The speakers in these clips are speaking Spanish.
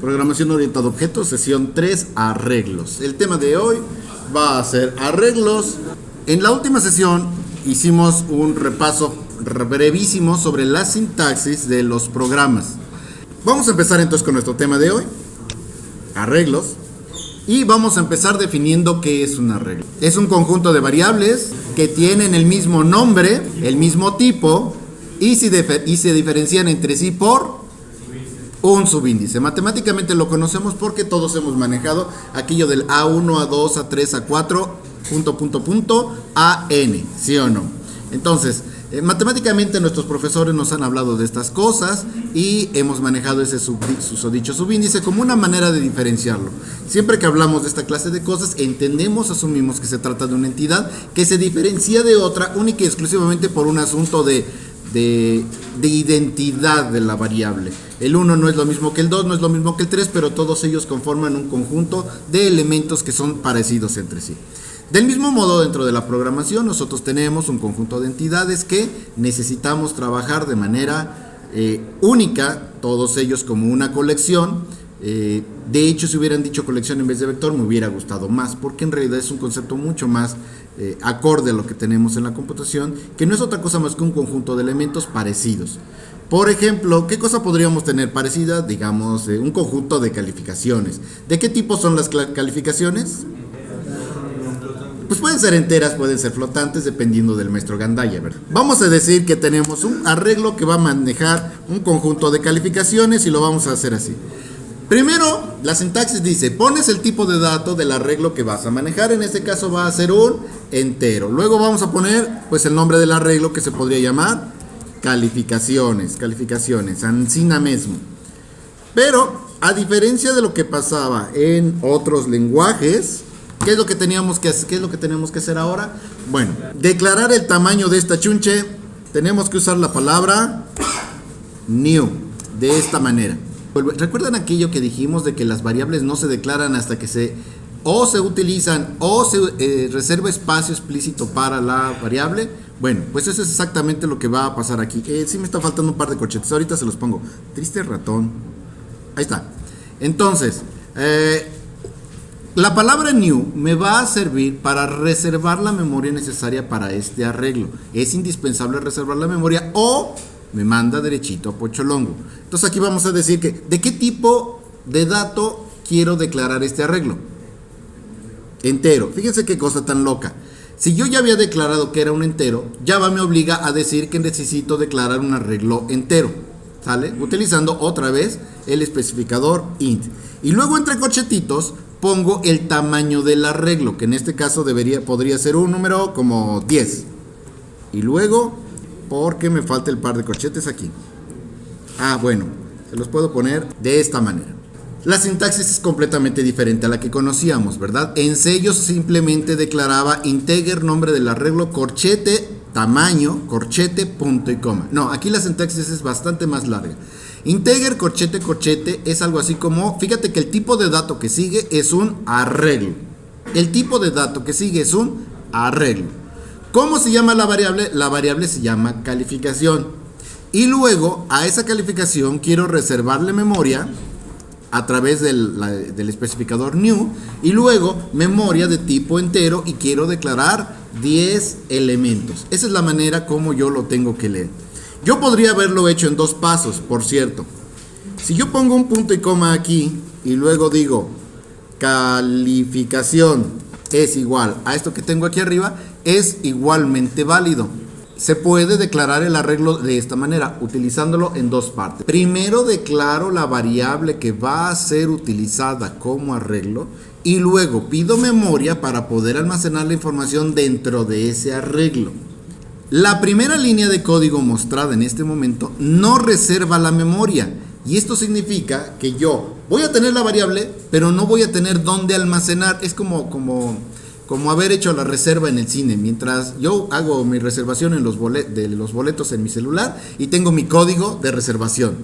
Programación orientada a objetos, sesión 3, arreglos. El tema de hoy va a ser arreglos. En la última sesión hicimos un repaso brevísimo sobre la sintaxis de los programas. Vamos a empezar entonces con nuestro tema de hoy, arreglos. Y vamos a empezar definiendo qué es un arreglo. Es un conjunto de variables que tienen el mismo nombre, el mismo tipo y se diferencian entre sí por un subíndice. Matemáticamente lo conocemos porque todos hemos manejado aquello del A1, A2, A3, A4, punto, AN, ¿sí o no? Entonces, matemáticamente nuestros profesores nos han hablado de estas cosas y hemos manejado ese susodicho subíndice como una manera de diferenciarlo. Siempre que hablamos de esta clase de cosas, asumimos que se trata de una entidad que se diferencia de otra única y exclusivamente por un asunto de identidad de la variable. El 1 no es lo mismo que el 2, no es lo mismo que el 3, pero todos ellos conforman un conjunto de elementos que son parecidos entre sí. Del mismo modo, dentro de la programación, nosotros tenemos un conjunto de entidades que necesitamos trabajar de manera única, todos ellos como una colección. De hecho, si hubieran dicho colección en vez de vector, me hubiera gustado más, porque en realidad es un concepto mucho más acorde a lo que tenemos en la computación, que no es otra cosa más que un conjunto de elementos parecidos. Por ejemplo, ¿qué cosa podríamos tener parecida? Digamos, un conjunto de calificaciones. ¿De qué tipo son las calificaciones? Pues pueden ser enteras, pueden ser flotantes, dependiendo del maestro Gandaya, ¿verdad? Vamos a decir que tenemos un arreglo que va a manejar un conjunto de calificaciones y lo vamos a hacer así. Primero, la sintaxis dice, pones el tipo de dato del arreglo que vas a manejar, en este caso va a ser un entero. Luego vamos a poner, pues, el nombre del arreglo que se podría llamar calificaciones, ansina mismo. Pero, a diferencia de lo que pasaba en otros lenguajes, ¿qué es lo que tenemos que hacer ahora? Bueno, declarar el tamaño de esta chunche, tenemos que usar la palabra new, de esta manera. ¿Recuerdan aquello que dijimos de que las variables no se declaran hasta que se utilizan o se reserva espacio explícito para la variable? Bueno, pues eso es exactamente lo que va a pasar aquí. Sí me está faltando un par de corchetes, ahorita se los pongo. Triste ratón. Ahí está. Entonces, la palabra new me va a servir para reservar la memoria necesaria para este arreglo. Es indispensable reservar la memoria o me manda derechito a Pocholongo. Entonces aquí vamos a decir que ¿de qué tipo de dato quiero declarar este arreglo? Entero. Fíjense qué cosa tan loca. Si yo ya había declarado que era un entero, Java me obliga a decir que necesito declarar un arreglo entero, ¿sale? Utilizando otra vez el especificador int. Y luego entre corchetitos pongo el tamaño del arreglo, que en este caso podría ser un número como 10. Y luego, porque me falta el par de corchetes aquí. Bueno, se los puedo poner de esta manera. La sintaxis es completamente diferente a la que conocíamos, ¿verdad? En C yo simplemente declaraba integer, nombre del arreglo, corchete, tamaño, corchete, punto y coma. No, aquí la sintaxis es bastante más larga. Integer, corchete es algo así como, fíjate que el tipo de dato que sigue es un arreglo. El tipo de dato que sigue es un arreglo. ¿Cómo se llama la variable? La variable se llama calificación. Y luego a esa calificación quiero reservarle memoria a través del especificador new, y luego memoria de tipo entero, y quiero declarar 10 elementos. Esa es la manera como yo lo tengo que leer. Yo podría haberlo hecho en dos pasos, por cierto. Si yo pongo un punto y coma aquí y luego digo calificación es igual a esto que tengo aquí arriba, es igualmente válido. Se puede declarar el arreglo de esta manera, utilizándolo en dos partes. Primero declaro la variable que va a ser utilizada como arreglo y luego pido memoria para poder almacenar la información dentro de ese arreglo. La primera línea de código mostrada en este momento no reserva la memoria, y esto significa que yo voy a tener la variable, pero no voy a tener dónde almacenar. Es como haber hecho la reserva en el cine. Mientras yo hago mi reservación de los boletos en mi celular y tengo mi código de reservación,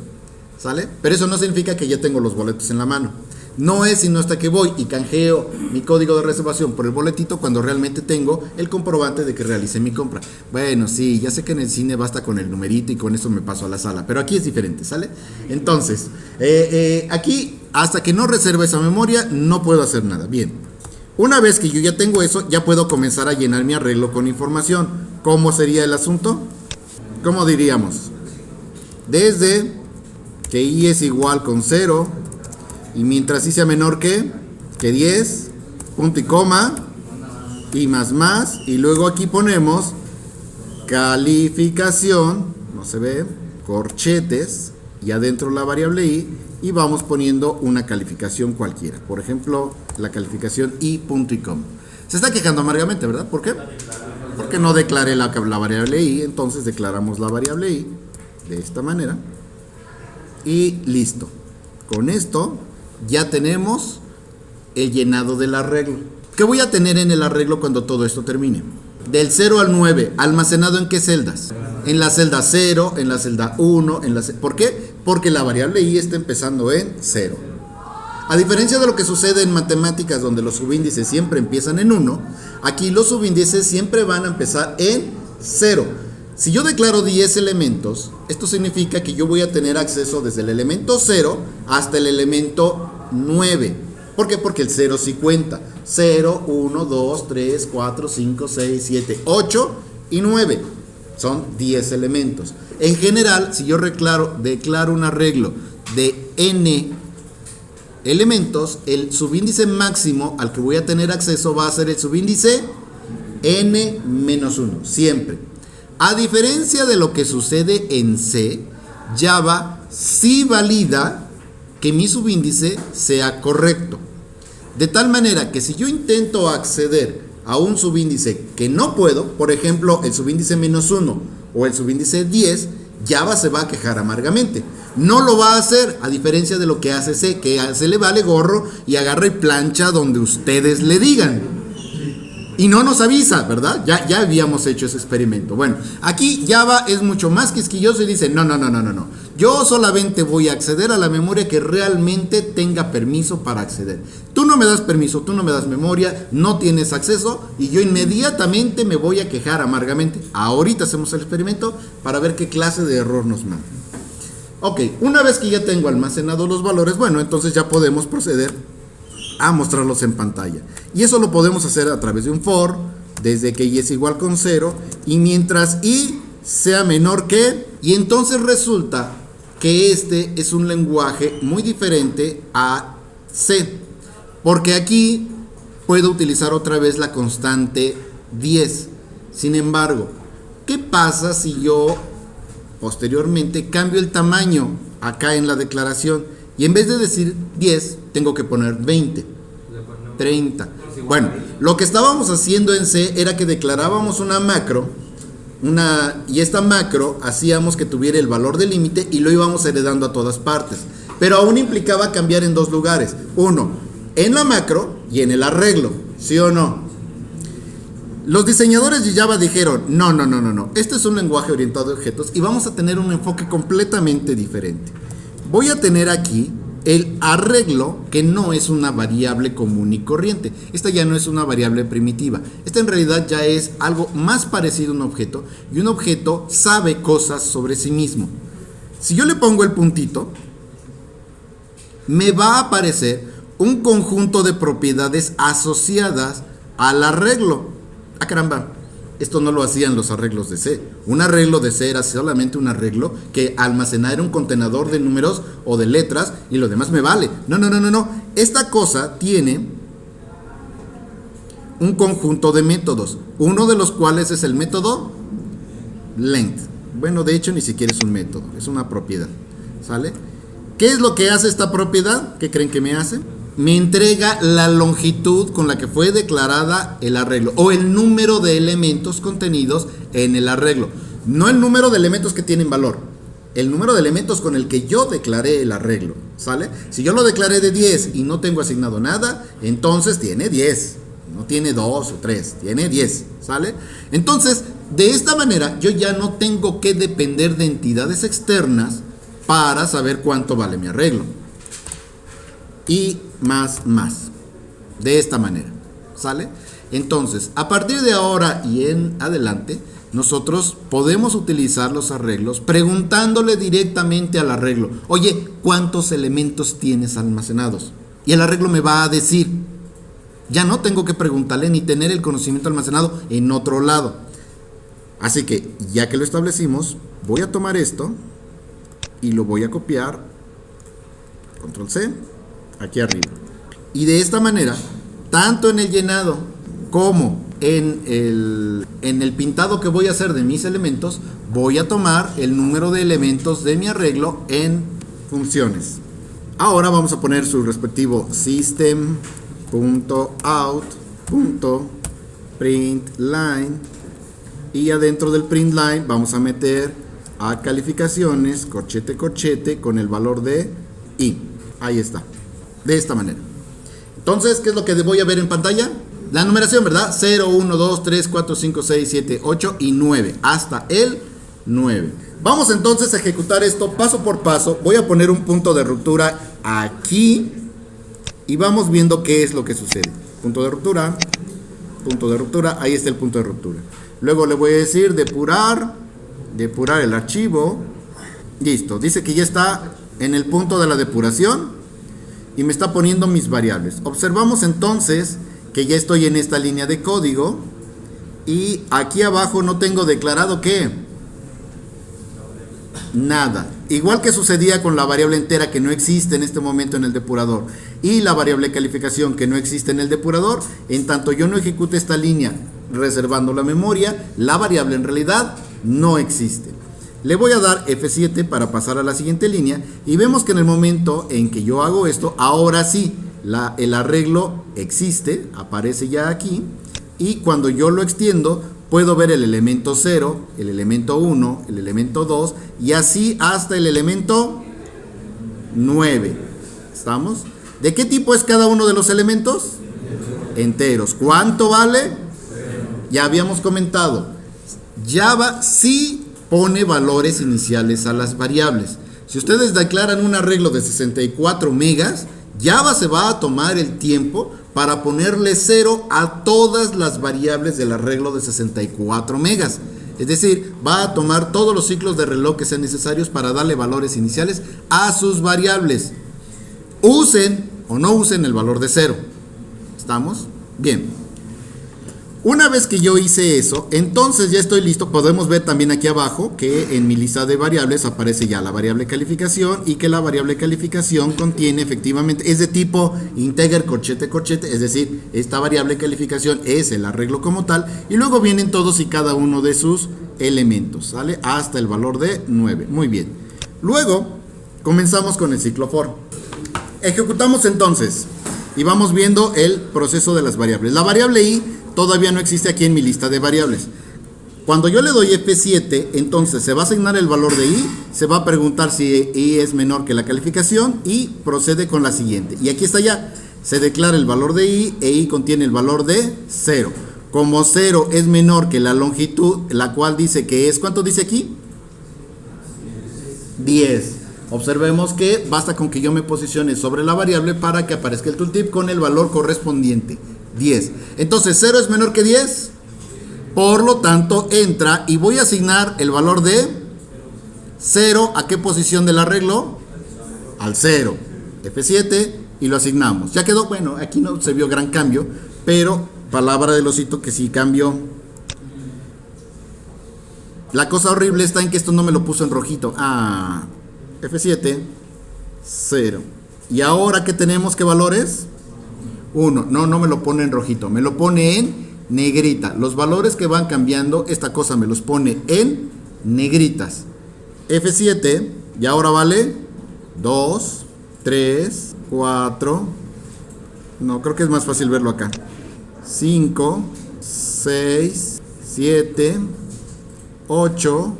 ¿sale? Pero eso no significa que ya tengo los boletos en la mano. No es sino hasta que voy y canjeo mi código de reservación por el boletito cuando realmente tengo el comprobante de que realicé mi compra. Bueno, sí, ya sé que en el cine basta con el numerito y con eso me paso a la sala, pero aquí es diferente, ¿sale? Entonces, aquí Hasta que no reserve esa memoria, no puedo hacer nada. Bien, una vez que yo ya tengo eso, ya puedo comenzar a llenar mi arreglo con información. ¿Cómo sería el asunto? ¿Cómo diríamos? Desde que i es igual con 0, y mientras i sea menor que 10, punto y coma, y más, y luego aquí ponemos calificación, no se ve, corchetes, y adentro la variable i, y vamos poniendo una calificación cualquiera. Por ejemplo, la calificación i punto y coma. Se está quejando amargamente, ¿verdad? ¿Por qué? Porque no declaré la variable i, entonces declaramos la variable i de esta manera. Y listo. Con esto ya tenemos el llenado del arreglo. ¿Qué voy a tener en el arreglo cuando todo esto termine? Del 0 al 9, ¿almacenado en qué celdas? En la celda 0, en la celda 1, ¿por qué? Porque la variable i está empezando en 0. A diferencia de lo que sucede en matemáticas, donde los subíndices siempre empiezan en 1, aquí los subíndices siempre van a empezar en 0. Si yo declaro 10 elementos, esto significa que yo voy a tener acceso desde el elemento 0 hasta el elemento 9. ¿Por qué? Porque el 0 sí cuenta. 0, 1, 2, 3, 4, 5, 6, 7, 8 y 9. Son 10 elementos. En general, si yo declaro un arreglo de n elementos, el subíndice máximo al que voy a tener acceso va a ser el subíndice n-1, siempre. A diferencia de lo que sucede en C, Java sí valida que mi subíndice sea correcto. De tal manera que si yo intento acceder a un subíndice que no puedo, por ejemplo, el subíndice -1 o el subíndice 10, Java se va a quejar amargamente. No lo va a hacer, a diferencia de lo que hace C, que a C le vale gorro y agarra y plancha donde ustedes le digan. Y no nos avisa, ¿verdad? Ya habíamos hecho ese experimento. Bueno, aquí Java es mucho más quisquilloso y dice, no. Yo solamente voy a acceder a la memoria que realmente tenga permiso para acceder. Tú no me das permiso, tú no me das memoria, no tienes acceso y yo inmediatamente me voy a quejar amargamente. Ahorita hacemos el experimento para ver qué clase de error nos manda. Ok, una vez que ya tengo almacenados los valores, bueno, entonces ya podemos proceder a mostrarlos en pantalla. Y eso lo podemos hacer a través de un for, desde que i es igual con 0, y mientras i sea menor que, y entonces resulta que este es un lenguaje muy diferente a C, porque aquí puedo utilizar otra vez la constante 10. Sin embargo, ¿qué pasa si yo posteriormente cambio el tamaño acá en la declaración? Y en vez de decir 10, tengo que poner 20, 30. Bueno, lo que estábamos haciendo en C era que declarábamos una macro, y esta macro hacíamos que tuviera el valor de límite y lo íbamos heredando a todas partes. Pero aún implicaba cambiar en dos lugares. Uno, en la macro y en el arreglo, ¿sí o no? Los diseñadores de Java dijeron, no. Este es un lenguaje orientado a objetos y vamos a tener un enfoque completamente diferente. Voy a tener aquí el arreglo, que no es una variable común y corriente. Esta ya no es una variable primitiva. Esta en realidad ya es algo más parecido a un objeto, y un objeto sabe cosas sobre sí mismo. Si yo le pongo el puntito, me va a aparecer un conjunto de propiedades asociadas al arreglo. ¡Ah, caramba! Esto no lo hacían los arreglos de C. Un arreglo de C era solamente un arreglo que almacenara un contenedor de números o de letras y lo demás me vale. No. Esta cosa tiene un conjunto de métodos, uno de los cuales es el método length. Bueno, de hecho ni siquiera es un método, es una propiedad. ¿Sale? ¿Qué es lo que hace esta propiedad? ¿Qué creen que me hace? Me entrega la longitud con la que fue declarada el arreglo, o el número de elementos contenidos en el arreglo. No el número de elementos que tienen valor, el número de elementos con el que yo declaré el arreglo, ¿sale? Si yo lo declaré de 10 y no tengo asignado nada, entonces tiene 10, no tiene 2 o 3, tiene 10, ¿sale? Entonces, de esta manera, yo ya no tengo que depender de entidades externas para saber cuánto vale mi arreglo. Y más, de esta manera, ¿sale? Entonces, a partir de ahora y en adelante, nosotros podemos utilizar los arreglos preguntándole directamente al arreglo, oye, ¿cuántos elementos tienes almacenados? Y el arreglo me va a decir, ya no tengo que preguntarle ni tener el conocimiento almacenado en otro lado. Así que, ya que lo establecimos, voy a tomar esto y lo voy a copiar, control C, aquí arriba. Y de esta manera, tanto en el llenado como en el pintado que voy a hacer de mis elementos, voy a tomar el número de elementos de mi arreglo en funciones. Ahora vamos a poner su respectivo system.out.println y adentro del println vamos a meter a calificaciones, corchete, corchete, con el valor de i. Ahí está, de esta manera. Entonces, ¿qué es lo que voy a ver en pantalla? La numeración, ¿verdad? 0, 1, 2, 3, 4, 5, 6, 7, 8 y 9. Hasta el 9. Vamos entonces a ejecutar esto paso por paso. Voy a poner un punto de ruptura aquí. Y vamos viendo qué es lo que sucede. Punto de ruptura. Punto de ruptura. Ahí está el punto de ruptura. Luego le voy a decir depurar. Depurar el archivo. Listo. Dice que ya está en el punto de la depuración. Y me está poniendo mis variables. Observamos entonces que ya estoy en esta línea de código y aquí abajo no tengo declarado ¿qué? Nada. Igual que sucedía con la variable entera que no existe en este momento en el depurador y la variable calificación que no existe en el depurador, en tanto yo no ejecute esta línea reservando la memoria, la variable en realidad no existe. Le voy a dar F7 para pasar a la siguiente línea y vemos que en el momento en que yo hago esto, ahora sí, el arreglo existe, aparece ya aquí, y cuando yo lo extiendo puedo ver el elemento 0, el elemento 1, el elemento 2 y así hasta el elemento 9. ¿Estamos? ¿De qué tipo es cada uno de los elementos? Enteros. ¿Cuánto vale? Ya habíamos comentado, Java sí pone valores iniciales a las variables. Si ustedes declaran un arreglo de 64 megas, Java se va a tomar el tiempo para ponerle 0 a todas las variables del arreglo de 64 megas. Es decir, va a tomar todos los ciclos de reloj que sean necesarios para darle valores iniciales a sus variables. Usen o no usen el valor de 0. ¿Estamos? Bien. Una vez que yo hice eso, entonces ya estoy listo. Podemos ver también aquí abajo que en mi lista de variables aparece ya la variable calificación y que la variable calificación contiene efectivamente, es de tipo integer corchete corchete, es decir, esta variable calificación es el arreglo como tal y luego vienen todos y cada uno de sus elementos, ¿sale? Hasta el valor de 9. Muy bien. Luego comenzamos con el ciclo for. Ejecutamos entonces y vamos viendo el proceso de las variables. La variable i todavía no existe aquí en mi lista de variables. Cuando yo le doy F7, entonces se va a asignar el valor de i, se va a preguntar si i es menor que la calificación y procede con la siguiente. Y aquí está ya, se declara el valor de i e i contiene el valor de 0. Como 0 es menor que la longitud, la cual dice que es, ¿cuánto dice aquí? 10. Observemos que basta con que yo me posicione sobre la variable para que aparezca el tooltip con el valor correspondiente. 10. Entonces 0 es menor que 10. Por lo tanto entra y voy a asignar el valor de 0. ¿A qué posición del arreglo? Al 0. F7 y lo asignamos. Ya quedó. Bueno, aquí no se vio gran cambio, pero palabra del osito que sí cambió. La cosa horrible está en que esto no me lo puso en rojito. F7 0. Y ahora que tenemos, ¿qué valores? 1, no me lo pone en rojito, me lo pone en negrita. Los valores que van cambiando, esta cosa me los pone en negritas. F7, y ahora vale 2, 3, 4, no, creo que es más fácil verlo acá. 5, 6, 7, 8,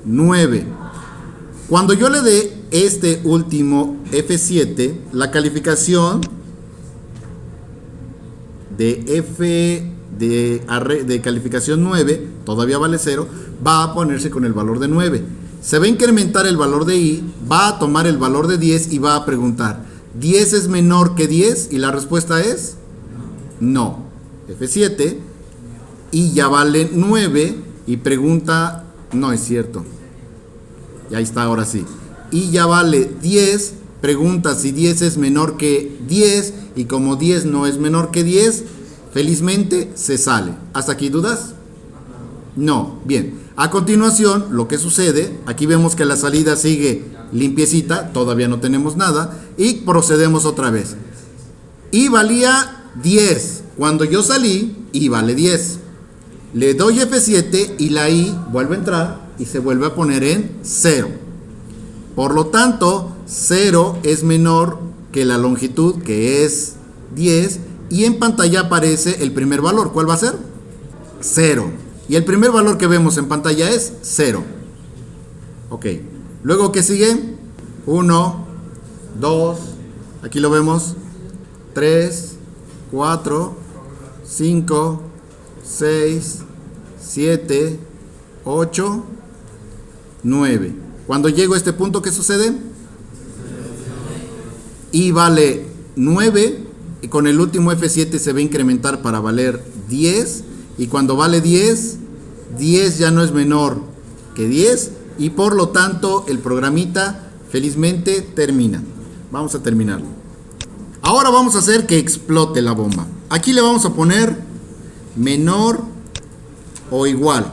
9. Cuando yo le dé este último F7, la calificación de calificación 9, todavía vale 0, va a ponerse con el valor de 9. Se va a incrementar el valor de i, va a tomar el valor de 10 y va a preguntar, ¿10 es menor que 10? Y la respuesta es no. F7 y ya vale 9 y pregunta, no es cierto, y ahí está, ahora sí, y ya vale 10, pregunta si 10 es menor que 10, y como 10 no es menor que 10, felizmente se sale. ¿Hasta aquí dudas? No. Bien, a continuación lo que sucede, aquí vemos que la salida sigue limpiecita, todavía no tenemos nada, y procedemos otra vez. Y valía 10, cuando yo salí, y vale 10. Le doy F7 y la I vuelve a entrar y se vuelve a poner en 0. Por lo tanto, 0 es menor que la longitud, que es 10, y en pantalla aparece el primer valor. ¿Cuál va a ser? 0. Y el primer valor que vemos en pantalla es 0. Ok. Luego, ¿qué sigue? 1, 2, aquí lo vemos, 3, 4, 5, 6, 7, 8, 9. Cuando llego a este punto, ¿qué sucede? Y vale 9, y con el último F7 se va a incrementar para valer 10, y cuando vale 10, 10 ya no es menor que 10, y por lo tanto el programita felizmente termina. Vamos a terminarlo. Ahora vamos a hacer que explote la bomba. Aquí le vamos a poner menor o igual.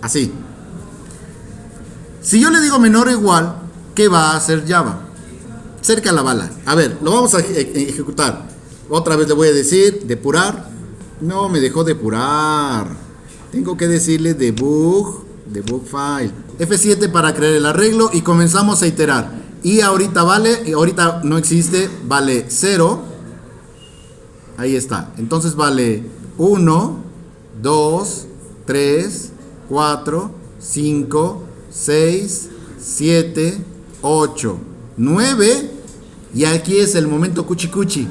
Así. Si yo le digo menor o igual, ¿qué va a hacer Java? Cerca la bala. A ver, lo vamos a ejecutar. Otra vez le voy a decir depurar. No me dejó depurar. Tengo que decirle debug file. F7 para crear el arreglo y comenzamos a iterar. Y ahorita vale, ahorita no existe, vale 0. Ahí está. Entonces vale 1, 2, 3, 4, 5, 6, 7, 8, 9. Y aquí es el momento cuchi cuchi.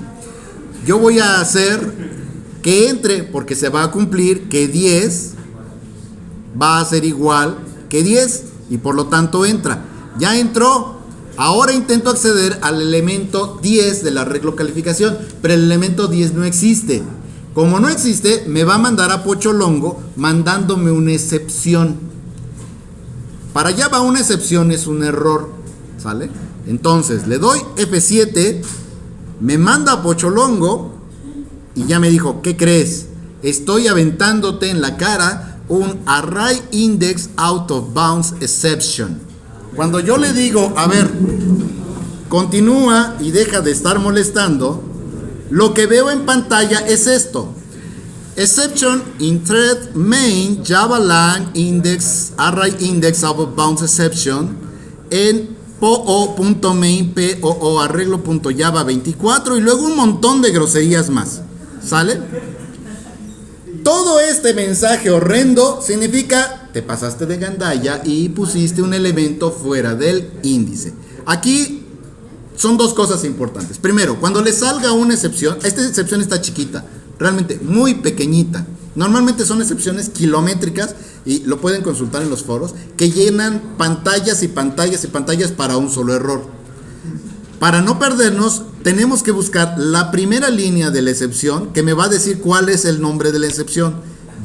Yo voy a hacer que entre, porque se va a cumplir que 10 va a ser igual que 10 y por lo tanto entra. Ya entró. Ahora intento acceder al elemento 10 del arreglo calificación, pero el elemento 10 no existe. Como no existe, me va a mandar a Pocholongo mandándome una excepción. Para Java una excepción es un error, ¿sale? Entonces le doy F7, me manda a Pocholongo y ya me dijo, ¿qué crees? Estoy aventándote en la cara un array index out of bounds exception. Cuando yo le digo, a ver, continúa y deja de estar molestando, lo que veo en pantalla es esto. Exception in thread main Java lang index array index out of bounds exception en po.main poo arreglo.java 24 y luego un montón de groserías más. ¿Sale? Todo este mensaje horrendo significa te pasaste de gandalla y pusiste un elemento fuera del índice. Aquí son dos cosas importantes. Primero, cuando le salga una excepción, esta excepción está chiquita, realmente muy pequeñita. Normalmente son excepciones kilométricas y lo pueden consultar en los foros, que llenan pantallas y pantallas y pantallas para un solo error. Para no perdernos, tenemos que buscar la primera línea de la excepción que me va a decir cuál es el nombre de la excepción.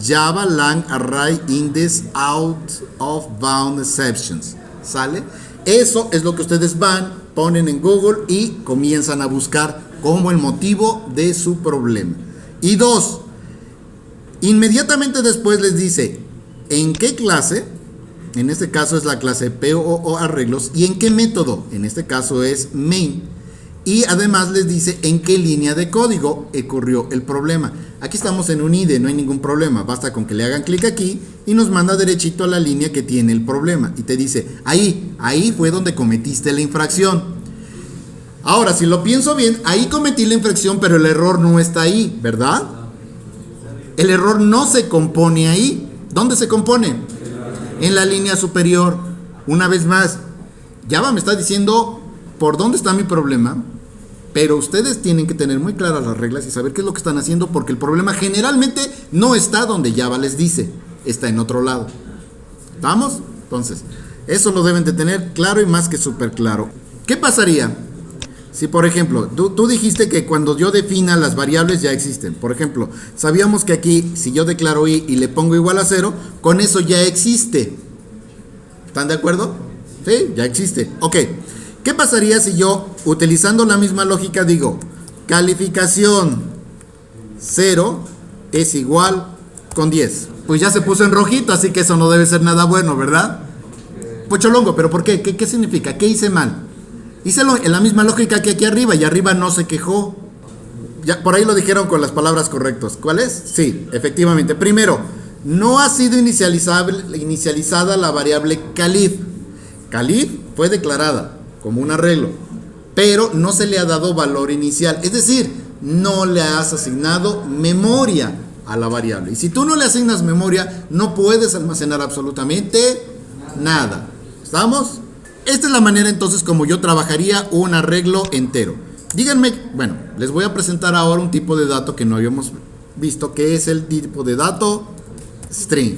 Java lang array index out of bound exceptions. ¿Sale? Eso es lo que ustedes van, ponen en Google y comienzan a buscar como el motivo de su problema. Y dos, inmediatamente después les dice en qué clase, en este caso es la clase POO arreglos, y en qué método, en este caso es main, y además les dice en qué línea de código ocurrió el problema. Aquí estamos en un IDE, no hay ningún problema, basta con que le hagan clic aquí y nos manda derechito a la línea que tiene el problema y te dice, ahí fue donde cometiste la infracción. Ahora, si lo pienso bien, ahí cometí la infracción, pero el error no está ahí, ¿verdad? El error no se compone ahí. ¿Dónde se compone? En la línea superior. Una vez más, Java me está diciendo por dónde está mi problema, pero ustedes tienen que tener muy claras las reglas y saber qué es lo que están haciendo, porque el problema generalmente no está donde Java les dice, está en otro lado. ¿Estamos? Entonces, eso lo deben de tener claro y más que súper claro. ¿Qué pasaría Si por ejemplo, tú dijiste que cuando yo defina las variables ya existen. Por ejemplo, sabíamos que aquí, si yo declaro i y le pongo igual a 0, con eso ya existe. ¿Están de acuerdo? Sí, ya existe. Ok. ¿Qué pasaría si yo, utilizando la misma lógica, digo, calificación 0 es igual con 10? Pues ya se puso en rojito, así que eso no debe ser nada bueno, ¿verdad? Pocholongo, ¿pero por qué? ¿Qué significa? ¿Qué hice mal? Hice en la misma lógica que aquí arriba, y arriba no se quejó. Ya, por ahí lo dijeron con las palabras correctas. ¿Cuál es? Sí, efectivamente. Primero, no ha sido inicializada la variable calif. Calif fue declarada como un arreglo, pero no se le ha dado valor inicial. Es decir, no le has asignado memoria a la variable. Y si tú no le asignas memoria, no puedes almacenar absolutamente nada. ¿Estamos? Esta es la manera entonces como yo trabajaría un arreglo entero. Díganme, bueno, les voy a presentar ahora un tipo de dato que no habíamos visto, que es el tipo de dato string.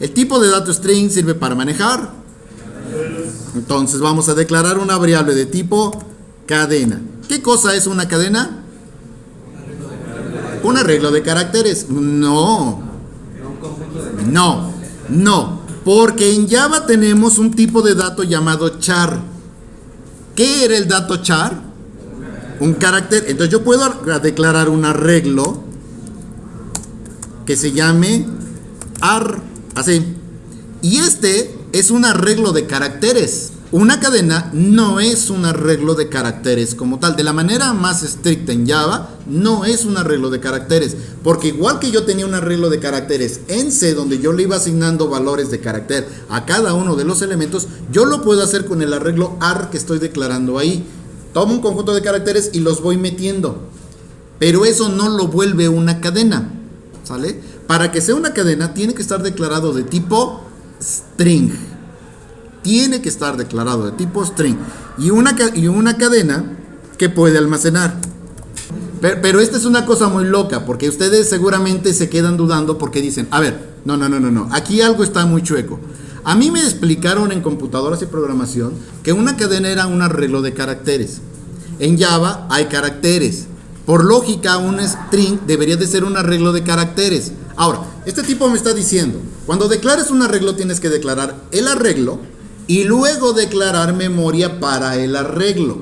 El tipo de dato string sirve para manejar. Entonces vamos a declarar una variable de tipo cadena. ¿Qué cosa es una cadena? Un arreglo de caracteres. No, porque en Java tenemos un tipo de dato llamado char. ¿Qué era el dato char? Un carácter. Entonces yo puedo declarar un arreglo que se llame ar, así. Y este es un arreglo de caracteres. Una cadena no es un arreglo de caracteres como tal. De la manera más estricta en Java, no es un arreglo de caracteres. Porque igual que yo tenía un arreglo de caracteres en C, donde yo le iba asignando valores de carácter a cada uno de los elementos, yo lo puedo hacer con el arreglo AR que estoy declarando ahí. Tomo un conjunto de caracteres y los voy metiendo. Pero eso no lo vuelve una cadena. ¿Sale? Para que sea una cadena, tiene que estar declarado de tipo string. Tiene que estar declarado de tipo string. Y una cadena que puede almacenar. Pero esta es una cosa muy loca, porque ustedes seguramente se quedan dudando porque dicen, a ver, no, aquí algo está muy chueco. A mí me explicaron en computadoras y programación que una cadena era un arreglo de caracteres. En Java hay caracteres. Por lógica, un string debería de ser un arreglo de caracteres. Ahora, este tipo me está diciendo, cuando declares un arreglo tienes que declarar el arreglo y luego declarar memoria para el arreglo.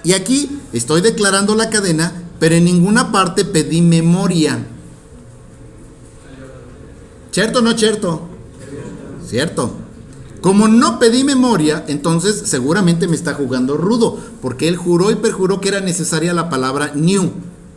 Y aquí estoy declarando la cadena, pero en ninguna parte pedí memoria. ¿Cierto o no cierto? Cierto. Como no pedí memoria, entonces seguramente me está jugando rudo, porque él juró y perjuró que era necesaria la palabra new.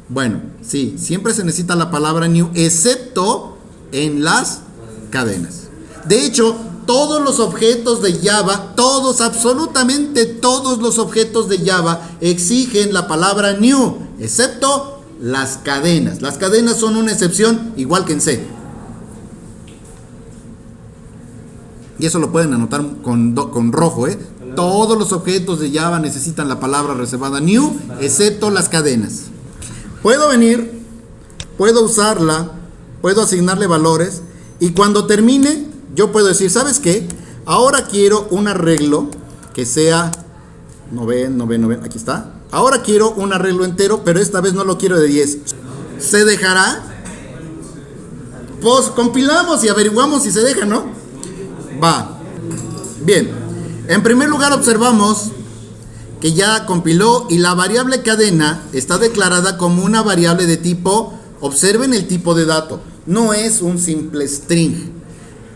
Bueno, sí, siempre se necesita la palabra new, excepto en las cadenas. De hecho, todos los objetos de Java, absolutamente todos los objetos de Java exigen la palabra new, excepto las cadenas. Las cadenas son una excepción, igual que en C. Y eso lo pueden anotar con rojo, ¿eh? Todos los objetos de Java necesitan la palabra reservada new, excepto las cadenas. Puedo venir, puedo usarla, puedo asignarle valores, y cuando termine, yo puedo decir, ¿sabes qué? Ahora quiero un arreglo que sea, no ven, aquí está. Ahora quiero un arreglo entero, pero esta vez no lo quiero de 10. ¿Se dejará? Pues compilamos y averiguamos si se deja, ¿no? Va. Bien. En primer lugar observamos que ya compiló y la variable cadena está declarada como una variable de tipo, observen el tipo de dato, no es un simple string.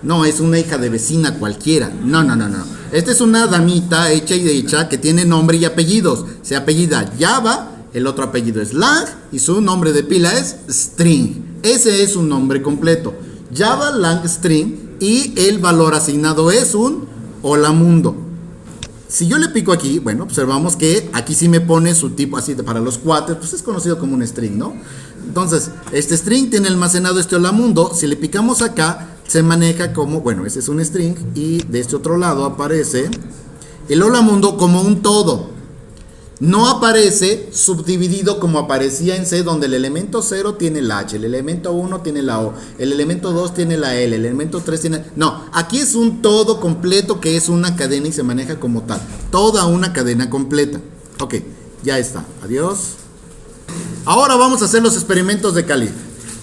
No, es una hija de vecina cualquiera. No. Esta es una damita hecha y derecha que tiene nombre y apellidos. Se apellida Java, el otro apellido es Lang y su nombre de pila es String. Ese es un nombre completo. Java Lang String y el valor asignado es un hola mundo. Si yo le pico aquí, bueno, observamos que aquí sí me pone su tipo así para los cuates, pues es conocido como un string, ¿no? Entonces, este string tiene almacenado este hola mundo. Si le picamos acá, se maneja como, bueno, ese es un string y de este otro lado aparece el hola mundo como un todo. No aparece subdividido como aparecía en C, donde el elemento 0 tiene la H, el elemento 1 tiene la O, el elemento 2 tiene la L, el elemento 3 tiene... No, aquí es un todo completo que es una cadena y se maneja como tal. Toda una cadena completa. Ok, Ya está. Adiós. Ahora vamos a hacer los experimentos de Calif.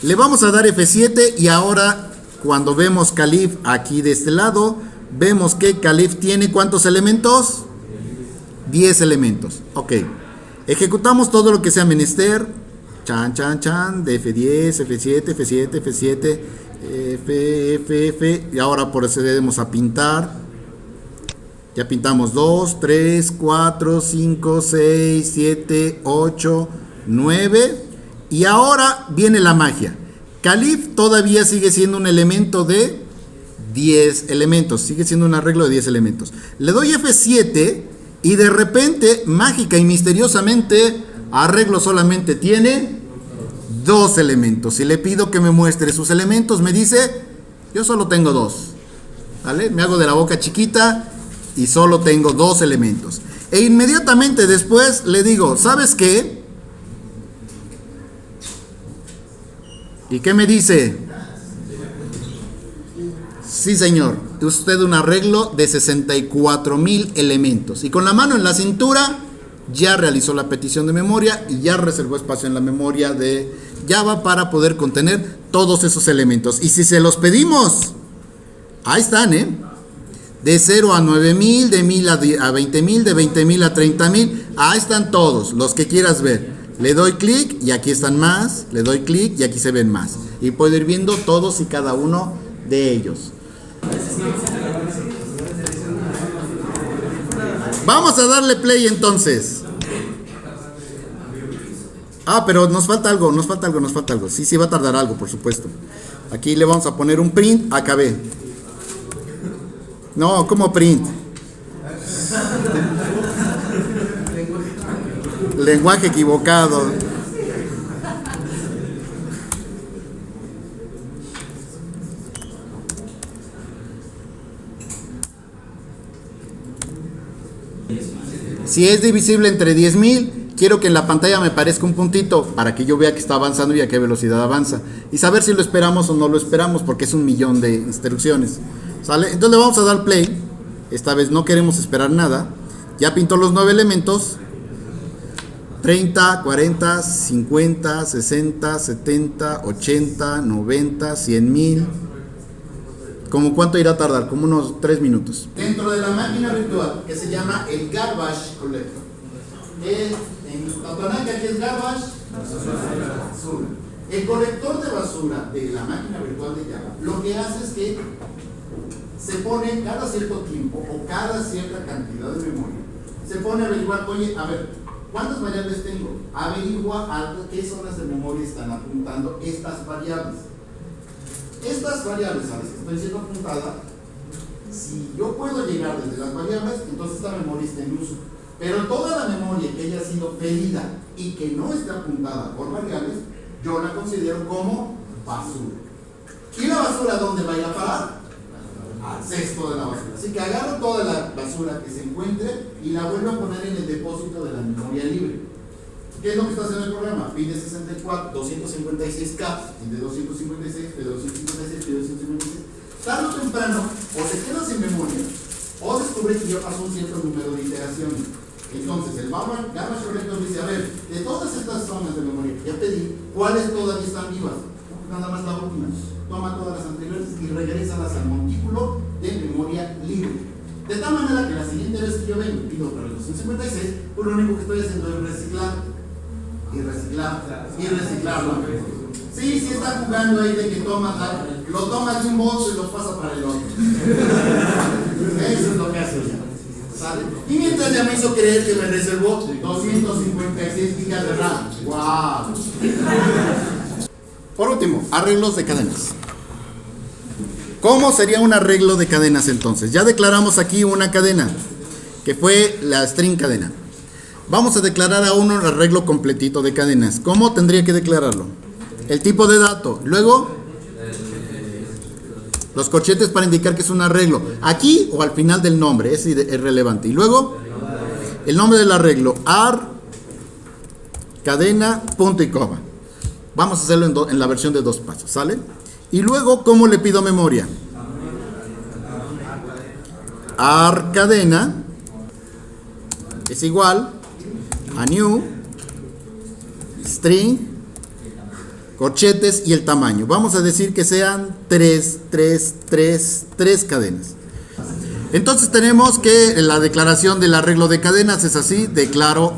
Le vamos a dar F7 y ahora cuando vemos Calif aquí de este lado, vemos que Calif tiene ¿cuántos elementos? 10 elementos. Ok. Ejecutamos todo lo que sea menester. Chan, chan, chan. De F10, F7, F7, F7, F. Y ahora procedemos a pintar. Ya pintamos 2, 3, 4, 5, 6, 7, 8, 9. Y ahora viene la magia. Calif todavía sigue siendo un elemento de 10 elementos. Sigue siendo un arreglo de 10 elementos. Le doy F7 y de repente, mágica y misteriosamente, arreglo solamente tiene 2 elementos. Si le pido que me muestre sus elementos, me dice, yo solo tengo 2. ¿Vale? Me hago de la boca chiquita y solo tengo 2 elementos. E inmediatamente después le digo, ¿sabes qué? ¿Y qué me dice? Sí, señor, usted un arreglo de 64,000 elementos. Y con la mano en la cintura ya realizó la petición de memoria y ya reservó espacio en la memoria de Java para poder contener todos esos elementos. Y si se los pedimos, ahí están, de 0 a 9,000, de 1000 a 20,000, de 20,000 a 30,000. Ahí están todos, los que quieras ver. Le doy clic y aquí están más. Le doy clic y aquí se ven más. Y puedo ir viendo todos y cada uno de ellos. Vamos a darle play entonces. Pero nos falta algo. Sí, va a tardar algo, por supuesto. Aquí le vamos a poner un print. Acabé. No, ¿cómo print? Lenguaje equivocado. Si es divisible entre 10,000, quiero que en la pantalla me parezca un puntito para que yo vea que está avanzando y a qué velocidad avanza. Y saber si lo esperamos o no lo esperamos, porque es 1,000,000 de instrucciones. ¿Sale? Entonces le vamos a dar play. Esta vez no queremos esperar nada. Ya pintó los 9 elementos. 30, 40, 50, 60, 70, 80, 90, 100,000. ¿Cómo cuánto irá a tardar? Como unos 3 minutos. Dentro de la máquina virtual, que se llama el Garbage Collector. En Patonaka, ¿qué es Garbage? Basura. El colector de basura de la máquina virtual de Java, lo que hace es que se pone cada cierto tiempo o cada cierta cantidad de memoria. Se pone a averiguar, oye, a ver, ¿cuántas variables tengo? Averigua algo, qué zonas de memoria están apuntando estas variables. Estas variables a las que estoy siendo apuntada, si yo puedo llegar desde las variables, entonces esta memoria está en uso. Pero toda la memoria que haya sido pedida y que no esté apuntada por variables, yo la considero como basura. ¿Y la basura dónde va a ir a parar? Al cesto de la basura. Así que agarro toda la basura que se encuentre y la vuelvo a poner en el depósito de la memoria libre. ¿Qué es lo que está haciendo el programa? Pide 64, 256K, de 256, de 256, de 256. Tarde o temprano, o se queda sin memoria, o descubre que ya pasó un cierto número de iteraciones. Entonces, el Garbage Collector dice, a ver, de todas estas zonas de memoria que ya pedí, ¿cuáles todavía están vivas? Nada más la última. Toma todas las anteriores y regrésalas al montículo de memoria libre. De tal manera que la siguiente vez que yo vengo y pido otra vez 256, pues lo único que estoy haciendo es reciclar. Y reciclarlo. Sí, está jugando ahí de que lo tomas de un bolso y lo pasa para el otro. Eso es lo que hace ya. ¿Sale? Y mientras ya me hizo creer que me reservó 256 gigas de RAM. ¡Wow! Por último, arreglos de cadenas. ¿Cómo sería un arreglo de cadenas entonces? Ya declaramos aquí una cadena, que fue la string cadena. Vamos a declarar a uno el arreglo completito de cadenas. ¿Cómo tendría que declararlo? El tipo de dato. Luego, los corchetes para indicar que es un arreglo. Aquí o al final del nombre, es relevante. Y luego, el nombre del arreglo. Ar, cadena, punto y coma. Vamos a hacerlo en la versión de 2 pasos, ¿sale? Y luego, ¿cómo le pido memoria? Ar, cadena, es igual a new, string, corchetes y el tamaño. Vamos a decir que sean 3 cadenas. Entonces tenemos que la declaración del arreglo de cadenas es así: declaro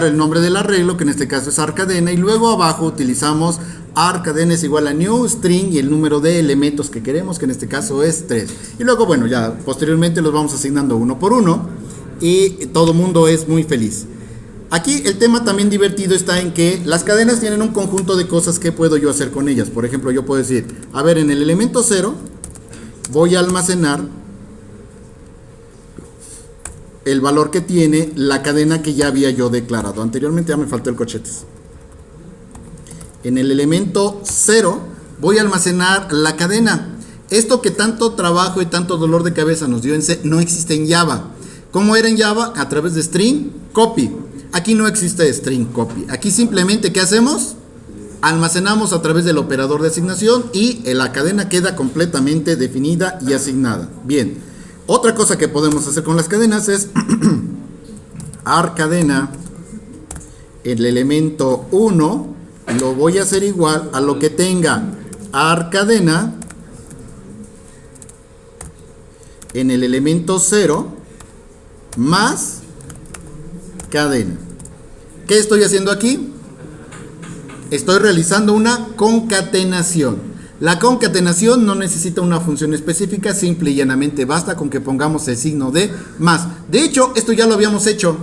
el nombre del arreglo, que en este caso es arcadena, y luego abajo utilizamos arcadena es igual a new string y el número de elementos que queremos, que en este caso es 3. Y luego, bueno, ya posteriormente los vamos asignando uno por uno y todo mundo es muy feliz. Aquí el tema también divertido está en que las cadenas tienen un conjunto de cosas que puedo yo hacer con ellas. Por ejemplo, yo puedo decir, a ver, en el elemento 0 voy a almacenar el valor que tiene la cadena que ya había yo declarado. Anteriormente ya me faltó el corchetes. En el elemento 0 voy a almacenar la cadena. Esto que tanto trabajo y tanto dolor de cabeza nos dio en C no existe en Java. ¿Cómo era en Java? A través de string copy. Aquí no existe string copy. Aquí simplemente, ¿qué hacemos? Almacenamos a través del operador de asignación y la cadena queda completamente definida y asignada. Bien, otra cosa que podemos hacer con las cadenas es arcadena, el elemento 1 lo voy a hacer igual a lo que tenga arcadena en el elemento 0 más cadena. ¿Qué estoy haciendo aquí? Estoy realizando una concatenación. La concatenación no necesita una función específica, simple y llanamente basta con que pongamos el signo de más. De hecho, esto ya lo habíamos hecho,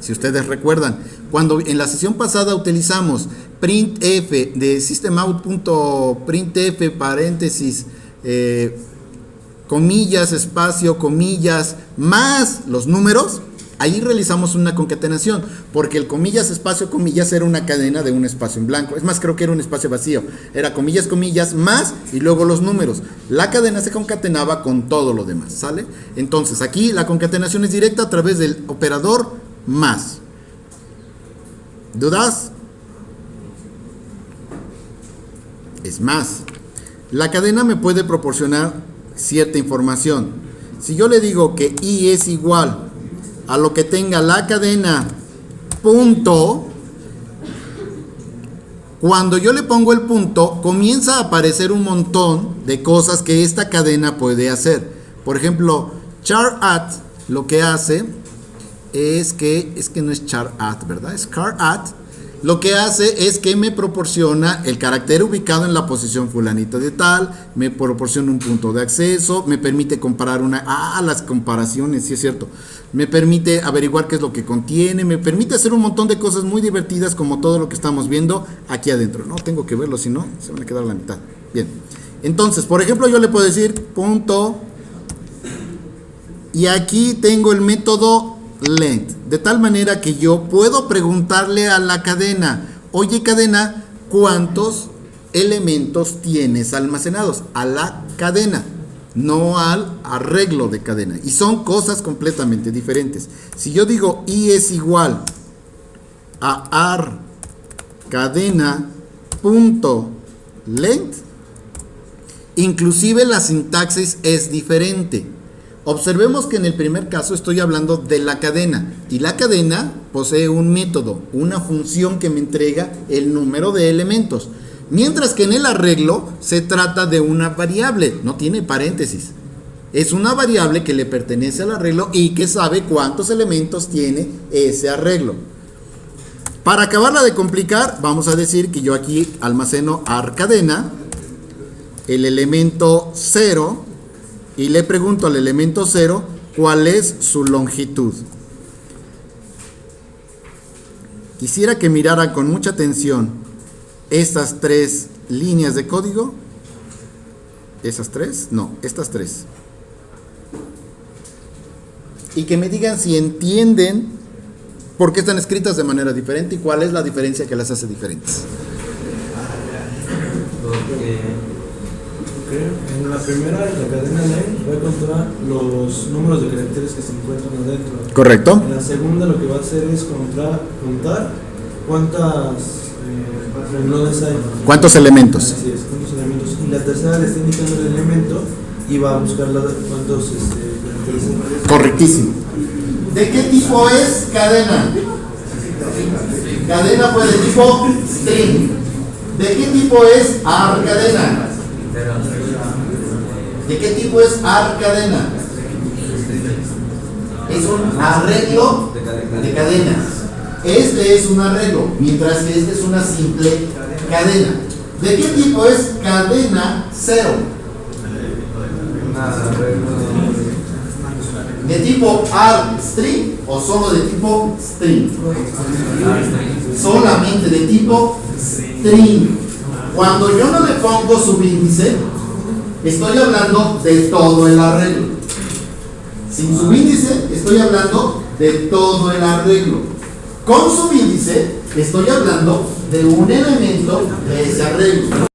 si ustedes recuerdan, cuando en la sesión pasada utilizamos printf de systemout.printf paréntesis comillas, espacio, comillas, más los números. Ahí realizamos una concatenación, porque el comillas, espacio, comillas era una cadena de un espacio en blanco. Es más, creo que era un espacio vacío. Era comillas, comillas, más y luego los números. La cadena se concatenaba con todo lo demás, ¿sale? Entonces, aquí la concatenación es directa a través del operador más. ¿Dudas? Es más, la cadena me puede proporcionar cierta información. Si yo le digo que i es igual a lo que tenga la cadena punto, cuando yo le pongo el punto comienza a aparecer un montón de cosas que esta cadena puede hacer. Por ejemplo, char at lo que hace es que no es char at, ¿verdad? Es char at. Lo que hace es que me proporciona el carácter ubicado en la posición fulanita de tal, me proporciona un punto de acceso, me permite comparar las comparaciones, sí es cierto, me permite averiguar qué es lo que contiene, me permite hacer un montón de cosas muy divertidas como todo lo que estamos viendo aquí adentro. No tengo que verlo, si no, se van a quedar a la mitad. Bien, entonces, por ejemplo, yo le puedo decir punto, y aquí tengo el método length, de tal manera que yo puedo preguntarle a la cadena, oye cadena, ¿cuántos elementos tienes almacenados? A la cadena, no al arreglo de cadena, y son cosas completamente diferentes. Si yo digo i es igual a arcadena.length, inclusive la sintaxis es diferente. Observemos que en el primer caso estoy hablando de la cadena, y la cadena posee un método, una función que me entrega el número de elementos, mientras que en el arreglo se trata de una variable, no tiene paréntesis, es una variable que le pertenece al arreglo y que sabe cuántos elementos tiene ese arreglo. Para acabarla de complicar, vamos a decir que yo aquí almaceno arcadena, el elemento 0, y le pregunto al elemento 0 cuál es su longitud. Quisiera que miraran con mucha atención estas tres líneas de código. ¿Esas tres? No, estas tres. Y que me digan si entienden por qué están escritas de manera diferente y cuál es la diferencia que las hace diferentes. En la primera, la cadena length va a contar los números de caracteres que se encuentran adentro. Correcto. En la segunda lo que va a hacer es contar cuántas renglones hay. ¿Cuántos elementos? Así es, cuántos elementos. Y la tercera le está indicando el elemento y va a buscar cuántos caracteres hay. Correctísimo. ¿De qué tipo es cadena? Cadena fue de tipo string. ¿De qué tipo es arcadena? ¿De qué tipo es arcadena? Es un arreglo de cadenas. Este es un arreglo, mientras que este es una simple cadena. ¿De qué tipo es cadena cero? ¿De tipo arc string o solo de tipo string? Solamente de tipo string. Cuando yo no le pongo subíndice, estoy hablando de todo el arreglo. Sin subíndice, estoy hablando de todo el arreglo. Con subíndice, estoy hablando de un elemento de ese arreglo.